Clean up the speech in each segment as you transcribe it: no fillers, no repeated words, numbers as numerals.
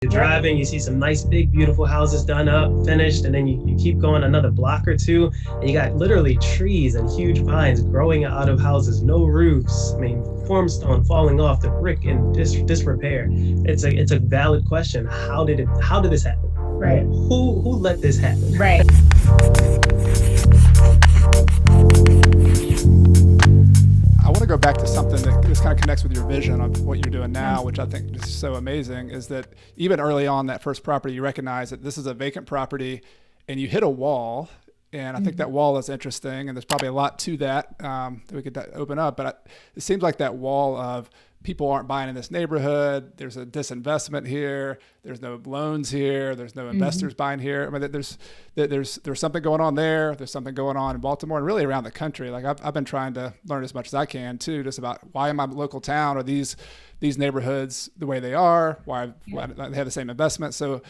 You're driving, you see some nice, big, beautiful houses done up, finished, and then you keep going another block or two, and you got literally trees and huge vines growing out of houses, no roofs. I mean, formstone falling off, the brick in disrepair. It's a valid question. How did this happen? Right. Who let this happen? Right. I want to go back to something that just kind of connects with your vision of what you're doing now, which I think is so amazing, is that even early on that first property, you recognize that this is a vacant property and you hit a wall. And I think that wall is interesting, and there's probably a lot to that that we could open up. But it seems like that wall of people aren't buying in this neighborhood. There's a disinvestment here. There's no loans here. There's no investors buying here. I mean, there's something going on there. There's something going on in Baltimore and really around the country. Like I've been trying to learn as much as I can too, just about why in my local town are these neighborhoods the way they are, why they have the same investment. So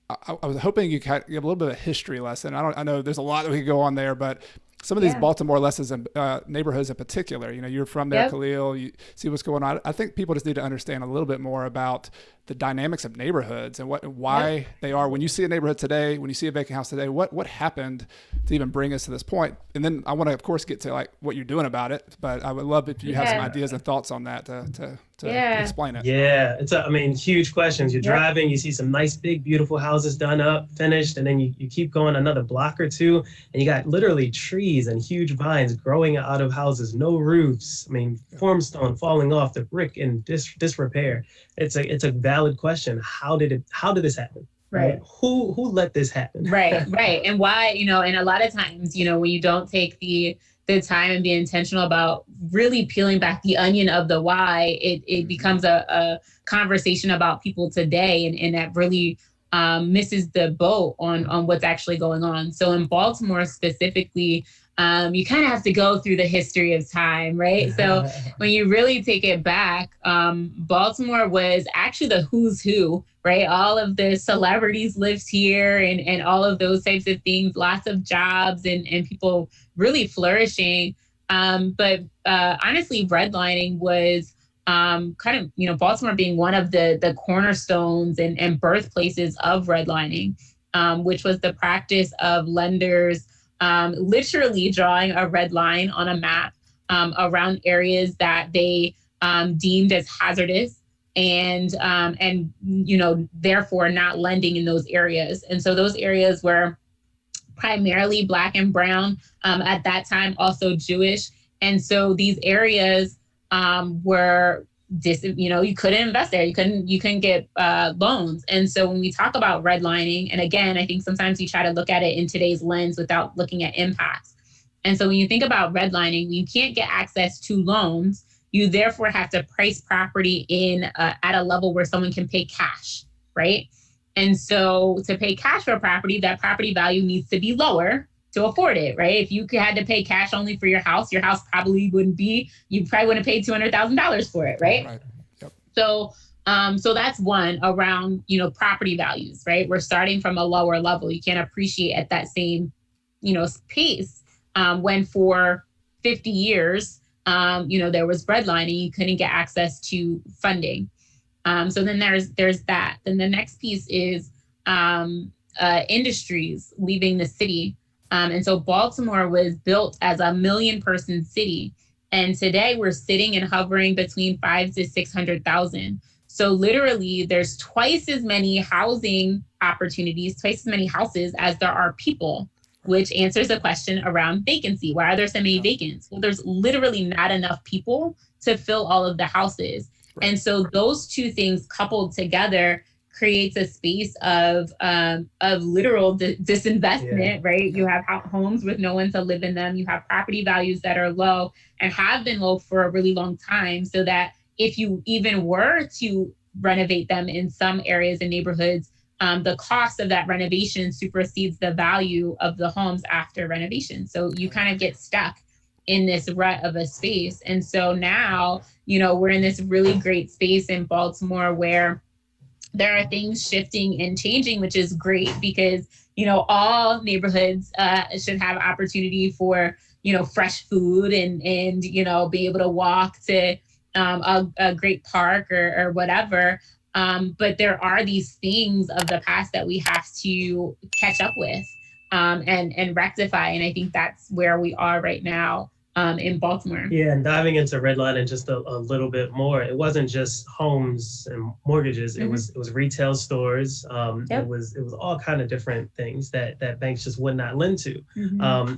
I was hoping you could give a little bit of a history lesson. I know there's a lot that we could go on there, but some of these Baltimore lessons and neighborhoods in particular, you're from there, Khalil, you see what's going on. I think people just need to understand a little bit more about the dynamics of neighborhoods and why they are. When you see a neighborhood today, when you see a vacant house today, what happened to even bring us to this point? And then I want to, of course, get to like what you're doing about it, but I would love if you have some ideas and thoughts on that to explain it. Yeah, huge questions. You're driving, you see some nice, big, beautiful houses done up, finished, and then you keep going another block or two, and you got literally trees and huge vines growing out of houses, no roofs. I mean, formstone falling off, the brick in disrepair. It's a valid question. How did this happen? Right. Who let this happen? Right. And why, and a lot of times, when you don't take the time and be intentional about really peeling back the onion of the why, it becomes a conversation about people today, and that really misses the boat on what's actually going on. So in Baltimore specifically, you kind of have to go through the history of time, right? So when you really take it back, Baltimore was actually the who's who, right? All of the celebrities lived here and all of those types of things, lots of jobs and people really flourishing. But honestly, redlining was kind of, Baltimore being one of the cornerstones and birthplaces of redlining, which was the practice of lenders literally drawing a red line on a map around areas that they deemed as hazardous and therefore not lending in those areas. And so those areas were primarily Black and brown, at that time also Jewish. And so these areas were you couldn't invest there. You couldn't get loans. And so when we talk about redlining, and again, I think sometimes you try to look at it in today's lens without looking at impacts. And so when you think about redlining, you can't get access to loans. You therefore have to price property in at a level where someone can pay cash, right? And so to pay cash for a property, that property value needs to be lower to afford it, right? If you had to pay cash only for your house probably you probably wouldn't pay $200,000 for it, right? Right. Yep. So that's one around, property values, right? We're starting from a lower level. You can't appreciate at that same, pace. When for 50 years, there was redlining, you couldn't get access to funding. So then there's that. Then the next piece is industries leaving the city. And so Baltimore was built as a 1 million person city. And today we're sitting and hovering between 500,000 to 600,000. So literally there's twice as many housing opportunities, twice as many houses as there are people, which answers the question around vacancy. Why are there so many vacants? Well, there's literally not enough people to fill all of the houses. Right. And so those two things coupled together creates a space of literal disinvestment, right? You have homes with no one to live in them. You have property values that are low and have been low for a really long time, so that if you even were to renovate them in some areas and neighborhoods, the cost of that renovation supersedes the value of the homes after renovation. So you kind of get stuck in this rut of a space. And so now, we're in this really great space in Baltimore where there are things shifting and changing, which is great because, all neighborhoods should have opportunity for, fresh food and be able to walk to a great park or whatever. But there are these things of the past that we have to catch up with and rectify. And I think that's where we are right now in Baltimore. Yeah, and diving into Redlining just a little bit more, it wasn't just homes and mortgages. It was retail stores. It was all kind of different things that banks just would not lend to.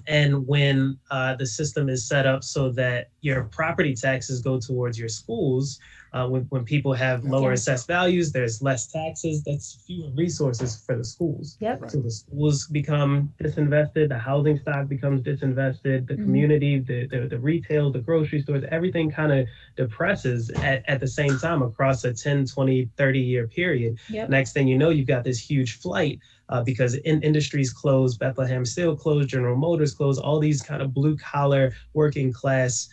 And when the system is set up so that your property taxes go towards your schools, when people have lower assessed values, there's less taxes, that's fewer resources for the schools. So the schools become disinvested, the housing stock becomes disinvested, the community, the retail, the grocery stores, everything kind of depresses at the same time across a 10, 20, 30-year period. Next thing you know, you've got this huge flight because industries close, Bethlehem Steel closed, General Motors closed, all these kind of blue collar working class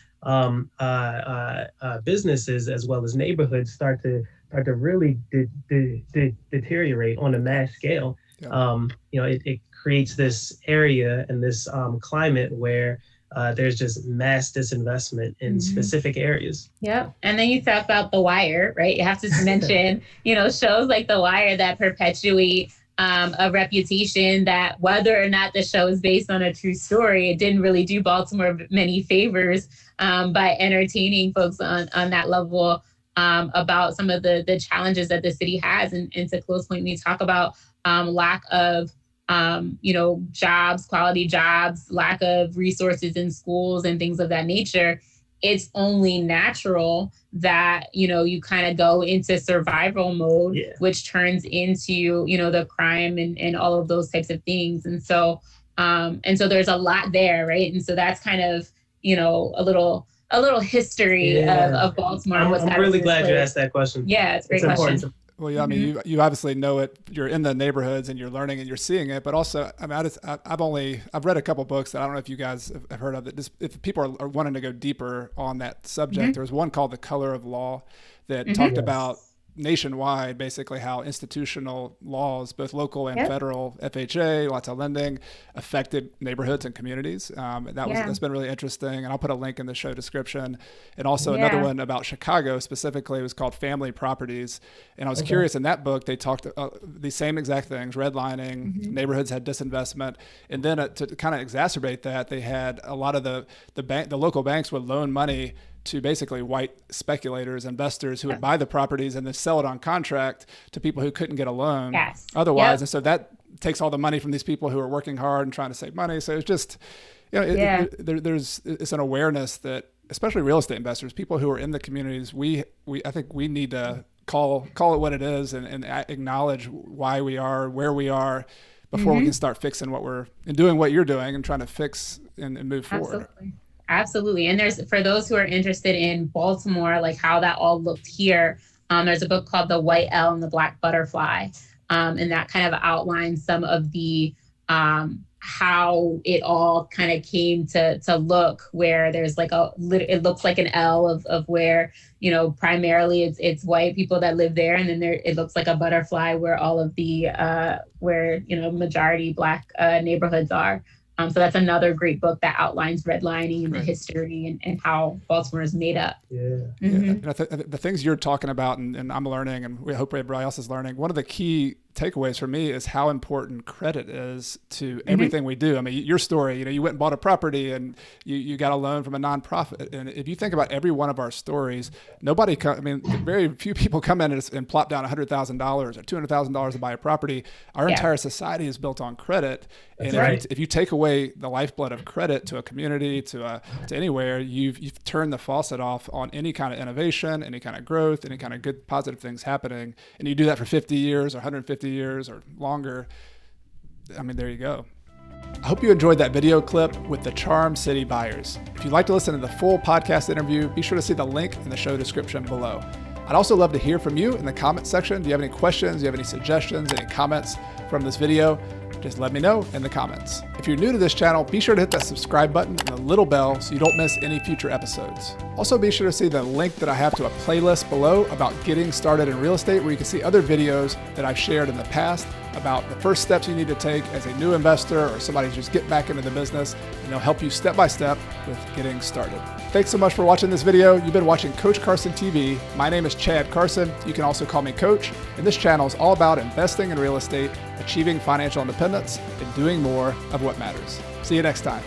businesses as well as neighborhoods start to really deteriorate on a mass scale. It creates this area and this climate where there's just mass disinvestment in specific areas. And then you talk about The Wire, right? You have to mention, shows like The Wire that perpetuate a reputation that whether or not the show is based on a true story, it didn't really do Baltimore many favors by entertaining folks on that level about some of the challenges that the city has. And to Khalil's point, we talk about lack of jobs, quality jobs, lack of resources in schools and things of that nature. It's only natural that, you kind of go into survival mode, which turns into, the crime and all of those types of things. And so there's a lot there, right? And so that's kind of, a little history of Baltimore. I'm really glad you asked that question. Yeah, it's a great question. Well, yeah, I mean, you obviously know it. You're in the neighborhoods and you're learning and you're seeing it. But also, I mean, I've read a couple books that I don't know if you guys have heard of that. Just if people are wanting to go deeper on that subject, there was one called The Color of Law that talked about nationwide, basically how institutional laws, both local and federal, FHA, lots of lending, affected neighborhoods and communities. That's been really interesting. And I'll put a link in the show description. And also another one about Chicago specifically was called Family Properties. And I was curious, in that book, they talked the same exact things, redlining, neighborhoods had disinvestment. And then to kind of exacerbate that, they had a lot of the local banks would loan money to basically white speculators, investors who would buy the properties and then sell it on contract to people who couldn't get a loan otherwise. And so that takes all the money from these people who are working hard and trying to save money. So it's just, it's an awareness that, especially real estate investors, people who are in the communities, I think we need to call it what it is and acknowledge why we are where we are before we can start fixing and doing what you're doing and trying to fix and move forward. Absolutely. And for those who are interested in Baltimore, like how that all looked here, there's a book called The White L and the Black Butterfly. And that kind of outlines some of the how it all kind of came to look, where there's like it looks like an L of where, primarily it's white people that live there. And then it looks like a butterfly where all of the majority Black neighborhoods are. So that's another great book that outlines redlining and the history and how Baltimore is made up. The things you're talking about and I'm learning, and we hope everybody else is learning, one of the key takeaways for me is how important credit is to everything we do. I mean, your story, you went and bought a property and you got a loan from a nonprofit. And if you think about every one of our stories, very few people come in and plop down $100,000 or $200,000 to buy a property. Our entire society is built on credit. And if you take away the lifeblood of credit to a community, to anywhere, you've turned the faucet off on any kind of innovation, any kind of growth, any kind of good positive things happening. And you do that for 50 years or 150 years or longer. I mean, there you go. I hope you enjoyed that video clip with the Charm City buyers. If you'd like to listen to the full podcast interview, be sure to see the link in the show description below. I'd also love to hear from you in the comments section. Do you have any questions? Do you have any suggestions, any comments from this video? Just let me know in the comments. If you're new to this channel, be sure to hit that subscribe button and the little bell so you don't miss any future episodes. Also, be sure to see the link that I have to a playlist below about getting started in real estate, where you can see other videos that I've shared in the past about the first steps you need to take as a new investor or somebody who's just getting back into the business, and they'll help you step by step with getting started. Thanks so much for watching this video. You've been watching Coach Carson TV. My name is Chad Carson. You can also call me Coach, and this channel is all about investing in real estate, achieving financial independence, and doing more of what matters. See you next time.